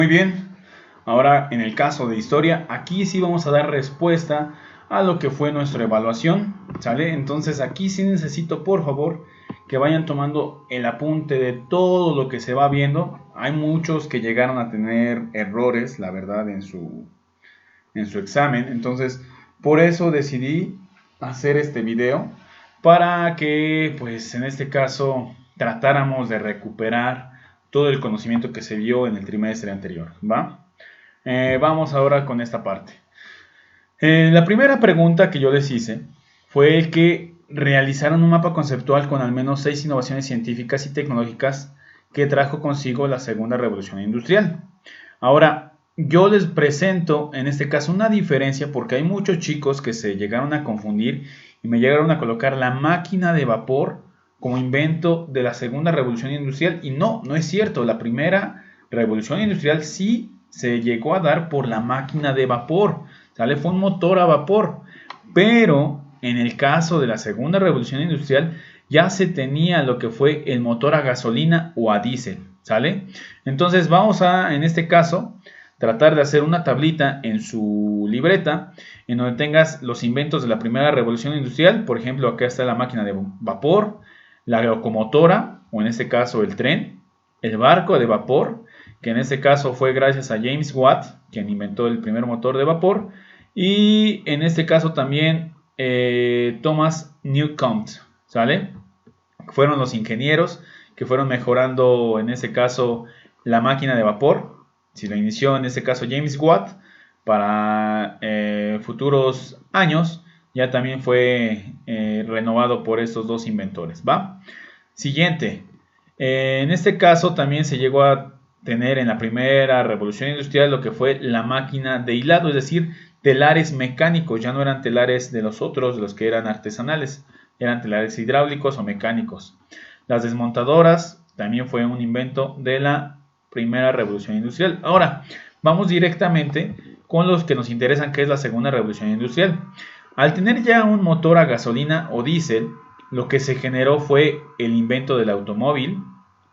Muy bien, ahora en el caso de historia, aquí sí vamos a dar respuesta a lo que fue nuestra evaluación, ¿sale? Entonces aquí sí necesito, por favor, que vayan tomando el apunte de todo lo que se va viendo. Hay muchos que llegaron a tener errores, la verdad, en su examen. Entonces, por eso decidí hacer este video para que, pues, en este caso, tratáramos de recuperar todo el conocimiento que se vio en el trimestre anterior, ¿va? Vamos ahora con esta parte. La primera pregunta que yo les hice fue el que realizaron un mapa conceptual con al menos 6 innovaciones científicas y tecnológicas que trajo consigo la segunda revolución industrial. Ahora, yo les presento en este caso una diferencia porque hay muchos chicos que se llegaron a confundir y me llegaron a colocar la máquina de vapor como invento de la segunda revolución industrial y no es cierto. La primera revolución industrial sí se llegó a dar por la máquina de vapor, ¿sale? Fue un motor a vapor, pero en el caso de la segunda revolución industrial ya se tenía lo que fue el motor a gasolina o a diésel, ¿sale? Entonces vamos a, en este caso, tratar de hacer una tablita en su libreta en donde tengas los inventos de la primera revolución industrial. Por ejemplo, acá está la máquina de vapor, la locomotora, o en este caso el tren, el barco de vapor, que en este caso fue gracias a James Watt, quien inventó el primer motor de vapor, y en este caso también Thomas Newcomen, ¿sale? Fueron los ingenieros que fueron mejorando en este caso la máquina de vapor. Si lo inició en este caso James Watt, para futuros años ya también fue renovado por estos dos inventores, ¿va? Siguiente, en este caso también se llegó a tener en la primera revolución industrial lo que fue la máquina de hilado, es decir, telares mecánicos, ya no eran telares de los otros, de los que eran artesanales, eran telares hidráulicos o mecánicos. Las desmontadoras también fue un invento de la primera revolución industrial. Ahora, vamos directamente con los que nos interesan, que es la segunda revolución industrial. Al tener ya un motor a gasolina o diésel, lo que se generó fue el invento del automóvil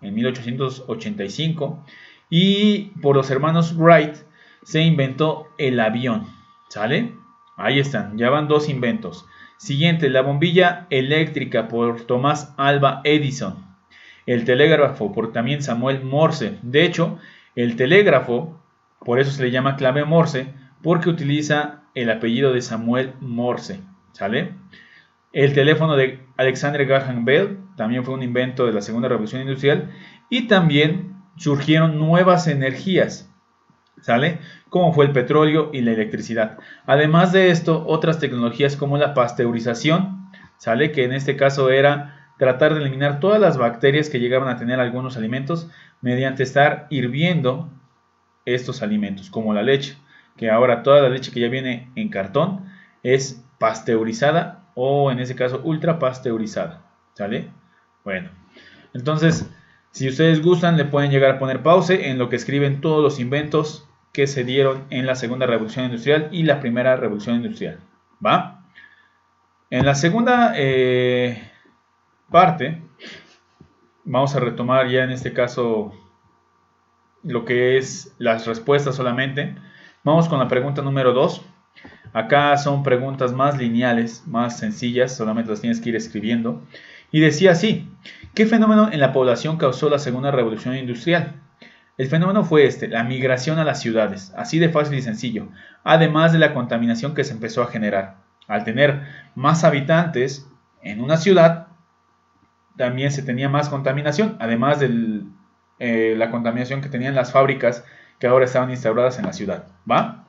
en 1885 y por los hermanos Wright se inventó el avión, ¿sale? Ahí están, ya van dos inventos. Siguiente, la bombilla eléctrica por Thomas Alva Edison. El telégrafo por también Samuel Morse. De hecho, el telégrafo, por eso se le llama clave Morse, porque utiliza el apellido de Samuel Morse, ¿sale? El teléfono de Alexander Graham Bell también fue un invento de la segunda revolución industrial y también surgieron nuevas energías, ¿sale? Como fue el petróleo y la electricidad. Además de esto, otras tecnologías como la pasteurización, ¿sale? Que en este caso era tratar de eliminar todas las bacterias que llegaban a tener algunos alimentos mediante estar hirviendo estos alimentos, como la leche, que ahora toda la leche que ya viene en cartón es pasteurizada o en ese caso ultra pasteurizada, ¿sale? Bueno, entonces, si ustedes gustan, le pueden llegar a poner pause en lo que escriben todos los inventos que se dieron en la segunda revolución industrial y la primera revolución industrial, ¿va? En la segunda parte, vamos a retomar ya en este caso lo que es las respuestas solamente. Vamos con la pregunta número 2. Acá son preguntas más lineales, más sencillas, solamente las tienes que ir escribiendo. Y decía así: ¿qué fenómeno en la población causó la segunda revolución industrial? El fenómeno fue la migración a las ciudades, así de fácil y sencillo, además de la contaminación que se empezó a generar. Al tener más habitantes en una ciudad, también se tenía más contaminación, además de la contaminación que tenían las fábricas que ahora estaban instauradas en la ciudad, ¿va?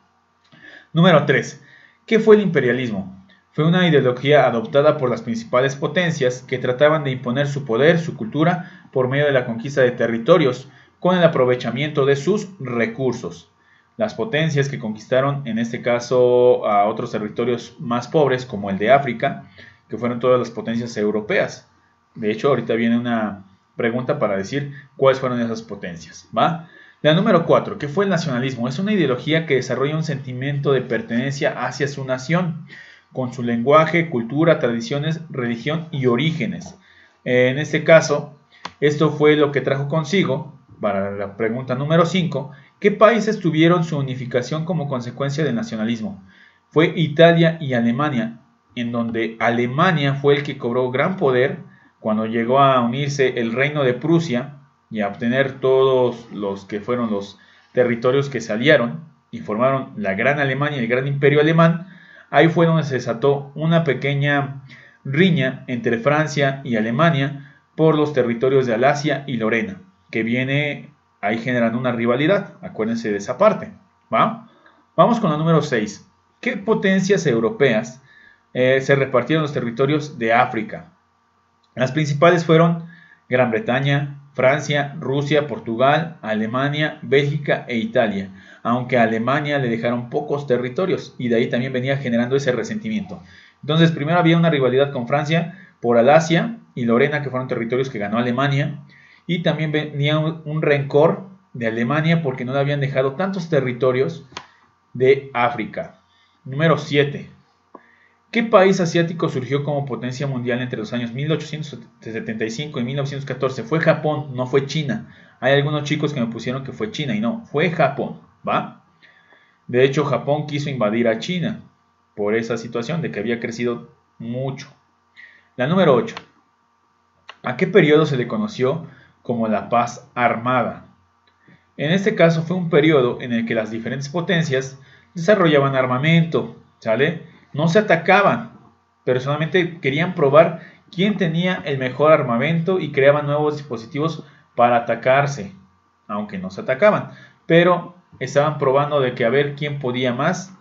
Número 3. ¿Qué fue el imperialismo? Fue una ideología adoptada por las principales potencias que trataban de imponer su poder, su cultura, por medio de la conquista de territorios, con el aprovechamiento de sus recursos. Las potencias que conquistaron, en este caso, a otros territorios más pobres, como el de África, que fueron todas las potencias europeas. De hecho, ahorita viene una pregunta para decir cuáles fueron esas potencias, ¿va? La número 4, ¿qué fue el nacionalismo? Es una ideología que desarrolla un sentimiento de pertenencia hacia su nación, con su lenguaje, cultura, tradiciones, religión y orígenes. En este caso, esto fue lo que trajo consigo, para la pregunta número 5, ¿Qué países tuvieron su unificación como consecuencia del nacionalismo? Fue Italia y Alemania, en donde Alemania fue el que cobró gran poder cuando llegó a unirse el reino de Prusia y a obtener todos los que fueron los territorios que se aliaron y formaron la Gran Alemania y el Gran Imperio Alemán. Ahí fue donde se desató una pequeña riña entre Francia y Alemania por los territorios de Alsacia y Lorena, que viene ahí generando una rivalidad. Acuérdense de esa parte, ¿va? Vamos con la número 6. ¿Qué potencias europeas se repartieron los territorios de África? Las principales fueron Gran Bretaña, Francia, Rusia, Portugal, Alemania, Bélgica e Italia, aunque a Alemania le dejaron pocos territorios y de ahí también venía generando ese resentimiento. Entonces primero había una rivalidad con Francia por Alsacia y Lorena, que fueron territorios que ganó Alemania, y también venía un rencor de Alemania porque no le habían dejado tantos territorios de África. Número 7. ¿Qué país asiático surgió como potencia mundial entre los años 1875 y 1914? Fue Japón, no fue China. Hay algunos chicos que me pusieron que fue China y no, fue Japón, ¿va? De hecho, Japón quiso invadir a China por esa situación de que había crecido mucho. La número 8. ¿A qué periodo se le conoció como la paz armada? En este caso fue un periodo en el que las diferentes potencias desarrollaban armamento, ¿sale? No se atacaban, pero solamente querían probar quién tenía el mejor armamento y creaban nuevos dispositivos para atacarse, aunque no se atacaban, pero estaban probando de que a ver quién podía más,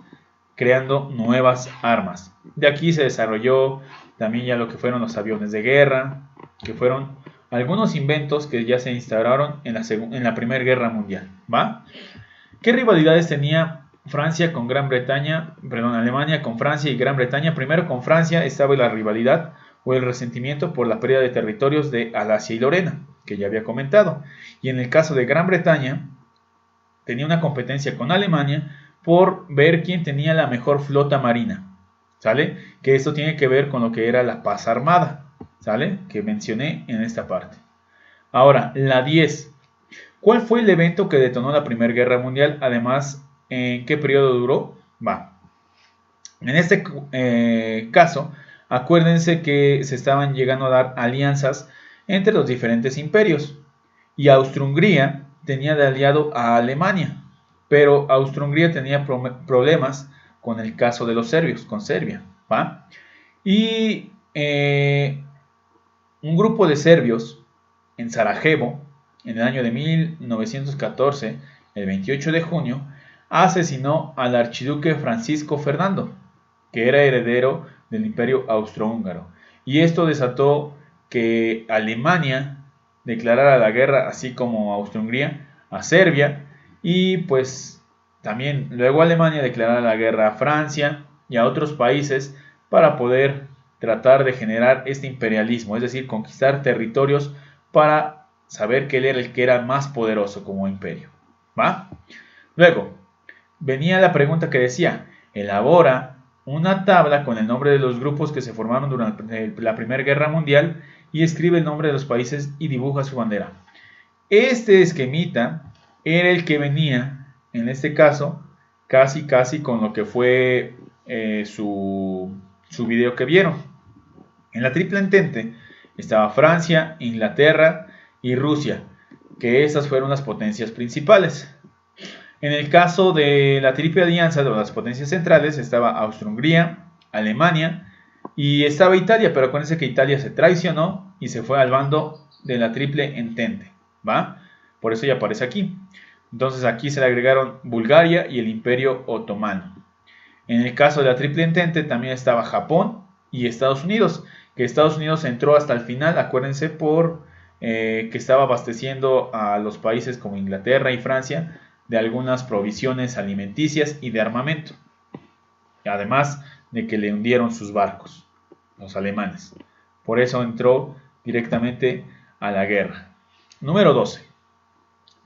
creando nuevas armas. De aquí se desarrolló también ya lo que fueron los aviones de guerra, que fueron algunos inventos que ya se instauraron en la Primera Guerra Mundial, ¿va? ¿Qué rivalidades tenía Francia con Gran Bretaña, Alemania con Francia y Gran Bretaña? Primero con Francia estaba la rivalidad o el resentimiento por la pérdida de territorios de Alsacia y Lorena, que ya había comentado. Y en el caso de Gran Bretaña, tenía una competencia con Alemania por ver quién tenía la mejor flota marina, ¿sale? Que esto tiene que ver con lo que era la paz armada, ¿sale? Que mencioné en esta parte. Ahora, la 10. ¿Cuál fue el evento que detonó la Primera Guerra Mundial? Además, ¿en qué periodo duró? Va. En este caso, acuérdense que se estaban llegando a dar alianzas entre los diferentes imperios. Y Austria-Hungría tenía de aliado a Alemania. Pero Austria-Hungría tenía problemas con el caso de los serbios, con Serbia, ¿va? Y un grupo de serbios en Sarajevo, en el año de 1914, el 28 de junio, asesinó al archiduque Francisco Fernando, que era heredero del imperio austrohúngaro. Y esto desató que Alemania declarara la guerra, así como Austria-Hungría, a Serbia, y pues también luego Alemania declarara la guerra a Francia y a otros países para poder tratar de generar este imperialismo, es decir, conquistar territorios para saber que él era el que era más poderoso como imperio, ¿va? Luego, venía la pregunta que decía, elabora una tabla con el nombre de los grupos que se formaron durante la Primera Guerra Mundial y escribe el nombre de los países y dibuja su bandera. Este esquemita era el que venía, en este caso, casi con lo que fue su video que vieron. En la Triple Entente estaba Francia, Inglaterra y Rusia, que esas fueron las potencias principales. En el caso de la Triple Alianza de las potencias centrales estaba Austria-Hungría, Alemania y estaba Italia, pero acuérdense que Italia se traicionó y se fue al bando de la Triple Entente, ¿va? Por eso ya aparece aquí. Entonces aquí se le agregaron Bulgaria y el Imperio Otomano. En el caso de la Triple Entente también estaba Japón y Estados Unidos, que Estados Unidos entró hasta el final, acuérdense, por que estaba abasteciendo a los países como Inglaterra y Francia de algunas provisiones alimenticias y de armamento, además de que le hundieron sus barcos, los alemanes. Por eso entró directamente a la guerra. Número 12.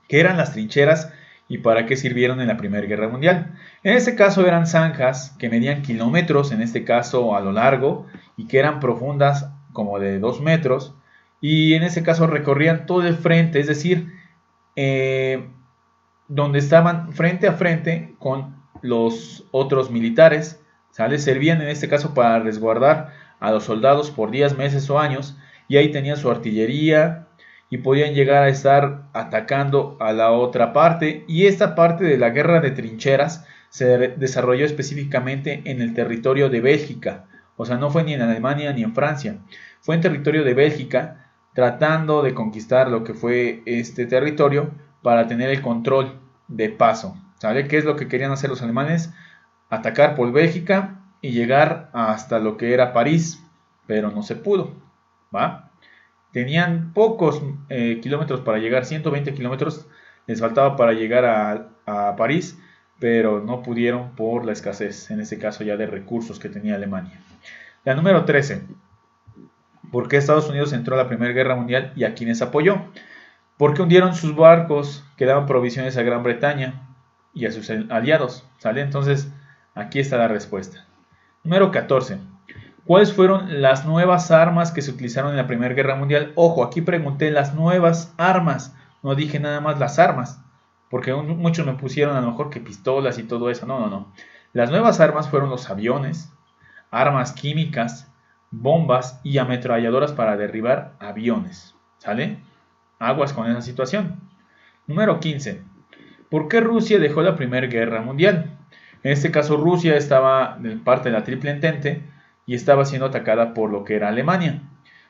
¿Qué eran las trincheras y para qué sirvieron en la Primera Guerra Mundial? En este caso eran zanjas que medían kilómetros, en este caso a lo largo, y que eran profundas como de 2 metros, y en ese caso recorrían todo el frente, es decir, donde estaban frente a frente con los otros militares, ¿sale? Servían en este caso para resguardar a los soldados por días, meses o años, y ahí tenían su artillería y podían llegar a estar atacando a la otra parte. Y esta parte de la guerra de trincheras se desarrolló específicamente en el territorio de Bélgica, o sea, no fue ni en Alemania ni en Francia, fue en territorio de Bélgica, tratando de conquistar lo que fue este territorio para tener el control de paso, ¿sale? ¿Qué es lo que querían hacer los alemanes? Atacar por Bélgica y llegar hasta lo que era París, pero no se pudo, ¿va? Tenían pocos kilómetros para llegar, 120 kilómetros les faltaba para llegar a París, pero no pudieron por la escasez, en este caso ya de recursos que tenía Alemania. La número 13. ¿Por qué Estados Unidos entró a la Primera Guerra Mundial y a quiénes apoyó? Porque hundieron sus barcos que daban provisiones a Gran Bretaña y a sus aliados, ¿sale? Entonces, aquí está la respuesta. Número 14. ¿Cuáles fueron las nuevas armas que se utilizaron en la Primera Guerra Mundial? Ojo, aquí pregunté las nuevas armas, no dije nada más las armas, porque muchos me pusieron a lo mejor que pistolas y todo eso. No. Las nuevas armas fueron los aviones, armas químicas, bombas y ametralladoras para derribar aviones, ¿sale? Aguas con esa situación. Número 15. ¿Por qué Rusia dejó la Primera Guerra Mundial? En este caso Rusia estaba en parte de la Triple Entente y estaba siendo atacada por lo que era Alemania.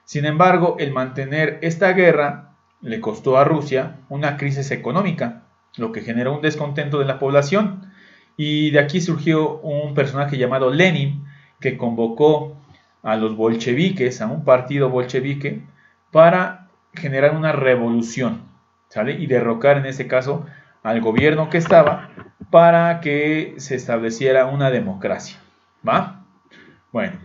Sin embargo, el mantener esta guerra le costó a Rusia una crisis económica, lo que generó un descontento de la población. Y de aquí surgió un personaje llamado Lenin, que convocó a los bolcheviques, a un partido bolchevique, para generar una revolución, ¿sale? Y derrocar en este caso al gobierno que estaba para que se estableciera una democracia, ¿va? Bueno,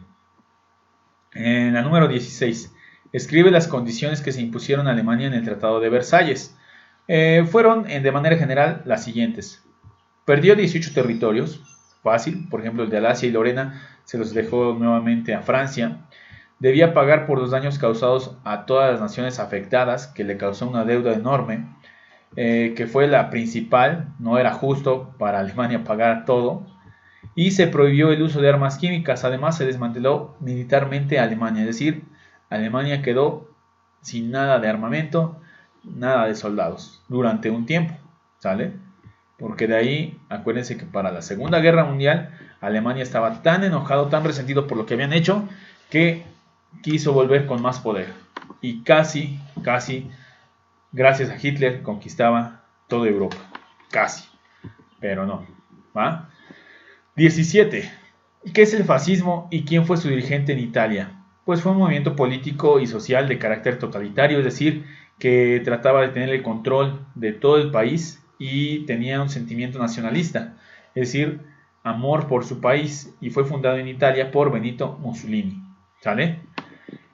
en la número 16, escribe las condiciones que se impusieron a Alemania en el Tratado de Versalles. Fueron de manera general las siguientes. Perdió 18 territorios, fácil, por ejemplo el de Alsacia y Lorena se los dejó nuevamente a Francia. Debía pagar por los daños causados a todas las naciones afectadas, que le causó una deuda enorme, que fue la principal. No era justo para Alemania pagar todo. Y se prohibió el uso de armas químicas. Además se desmanteló militarmente a Alemania, es decir, Alemania quedó sin nada de armamento, nada de soldados durante un tiempo, ¿sale? Porque de ahí, acuérdense que para la Segunda Guerra Mundial, Alemania estaba tan enojado, tan resentido por lo que habían hecho, que quiso volver con más poder. Y casi, gracias a Hitler, conquistaba toda Europa. Casi, pero no, ¿va? 17. ¿Qué es el fascismo y quién fue su dirigente en Italia? Pues fue un movimiento político y social de carácter totalitario, es decir, que trataba de tener el control de todo el país y tenía un sentimiento nacionalista, es decir, amor por su país, y fue fundado en Italia por Benito Mussolini, ¿sale?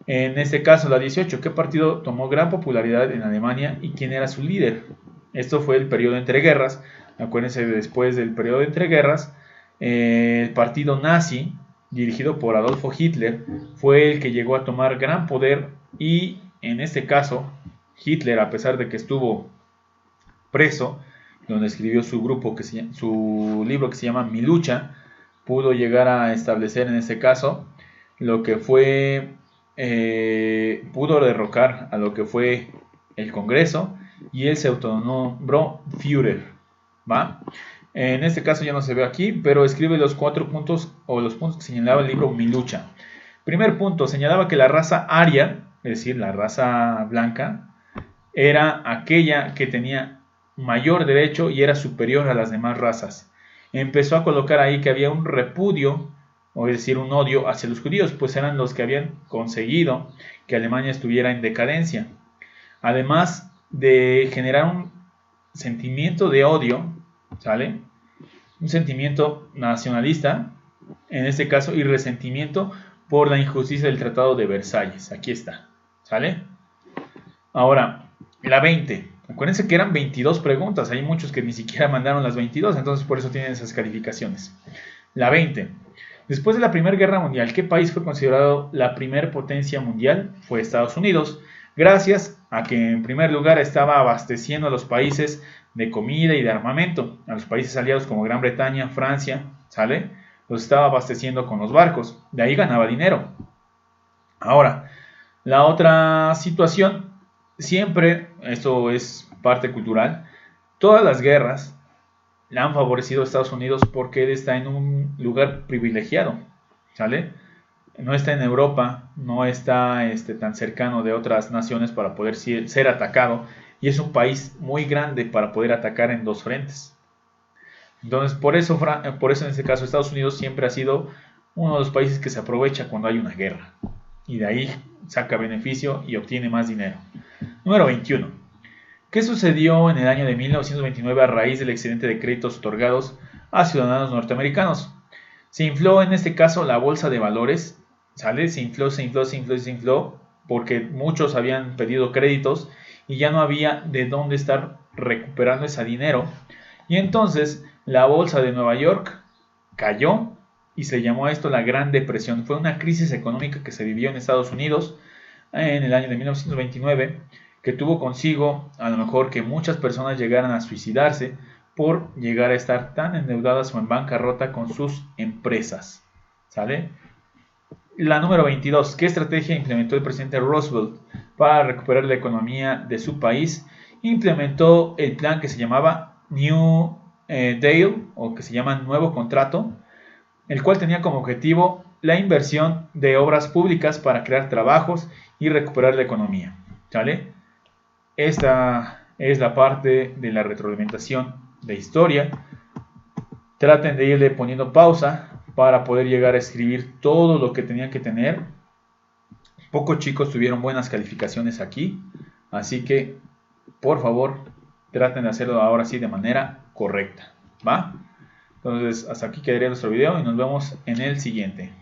En este caso, la 18, ¿qué partido tomó gran popularidad en Alemania y quién era su líder? Esto fue el periodo entre guerras. Acuérdense, después del periodo entre guerras, el partido nazi, dirigido por Adolfo Hitler, fue el que llegó a tomar gran poder. Y en este caso, Hitler, a pesar de que estuvo preso, donde escribió su libro que se llama Mi lucha, pudo llegar a establecer en este caso lo que fue, pudo derrocar a lo que fue el Congreso, y él se autonombró Führer, ¿va? En este caso ya no se ve aquí, pero escribe los 4 puntos o los puntos que señalaba el libro Mi lucha. Primer punto, señalaba que la raza aria, es decir, la raza blanca, era aquella que tenía mayor derecho y era superior a las demás razas. Empezó a colocar ahí que había un repudio, o es decir, un odio hacia los judíos, pues eran los que habían conseguido que Alemania estuviera en decadencia. Además de generar un sentimiento de odio, ¿sale? Un sentimiento nacionalista, en este caso, y resentimiento por la injusticia del Tratado de Versalles. Aquí está, ¿sale? Ahora, la 20. Acuérdense que eran 22 preguntas. Hay muchos que ni siquiera mandaron las 22, entonces por eso tienen esas calificaciones. La 20. Después de la Primera Guerra Mundial, ¿qué país fue considerado la primera potencia mundial? Fue Estados Unidos, gracias a que en primer lugar estaba abasteciendo a los países de comida y de armamento. A los países aliados como Gran Bretaña, Francia, ¿sale? Los estaba abasteciendo con los barcos. De ahí ganaba dinero. Ahora, la otra situación, siempre, esto es parte cultural, todas las guerras le han favorecido a Estados Unidos porque él está en un lugar privilegiado, ¿sale? No está en Europa, no está tan cercano de otras naciones para poder ser atacado, y es un país muy grande para poder atacar en dos frentes. Entonces, por eso en este caso Estados Unidos siempre ha sido uno de los países que se aprovecha cuando hay una guerra, y de ahí saca beneficio y obtiene más dinero. Número 21. ¿Qué sucedió en el año de 1929 a raíz del excedente de créditos otorgados a ciudadanos norteamericanos? Se infló en este caso la bolsa de valores, ¿sale? Se infló, porque muchos habían pedido créditos y ya no había de dónde estar recuperando ese dinero. Y entonces la bolsa de Nueva York cayó y se llamó a esto la Gran Depresión. Fue una crisis económica que se vivió en Estados Unidos en el año de 1929, que tuvo consigo a lo mejor que muchas personas llegaran a suicidarse por llegar a estar tan endeudadas o en bancarrota con sus empresas, ¿sale? La número 22. ¿Qué estrategia implementó el presidente Roosevelt para recuperar la economía de su país? Implementó el plan que se llamaba New Deal, o que se llama Nuevo Contrato, el cual tenía como objetivo la inversión de obras públicas para crear trabajos y recuperar la economía, ¿sale? Esta es la parte de la retroalimentación de historia. Traten de irle poniendo pausa para poder llegar a escribir todo lo que tenían que tener. Pocos chicos tuvieron buenas calificaciones aquí, así que por favor traten de hacerlo ahora sí de manera correcta, ¿va? Entonces hasta aquí quedaría nuestro video y nos vemos en el siguiente.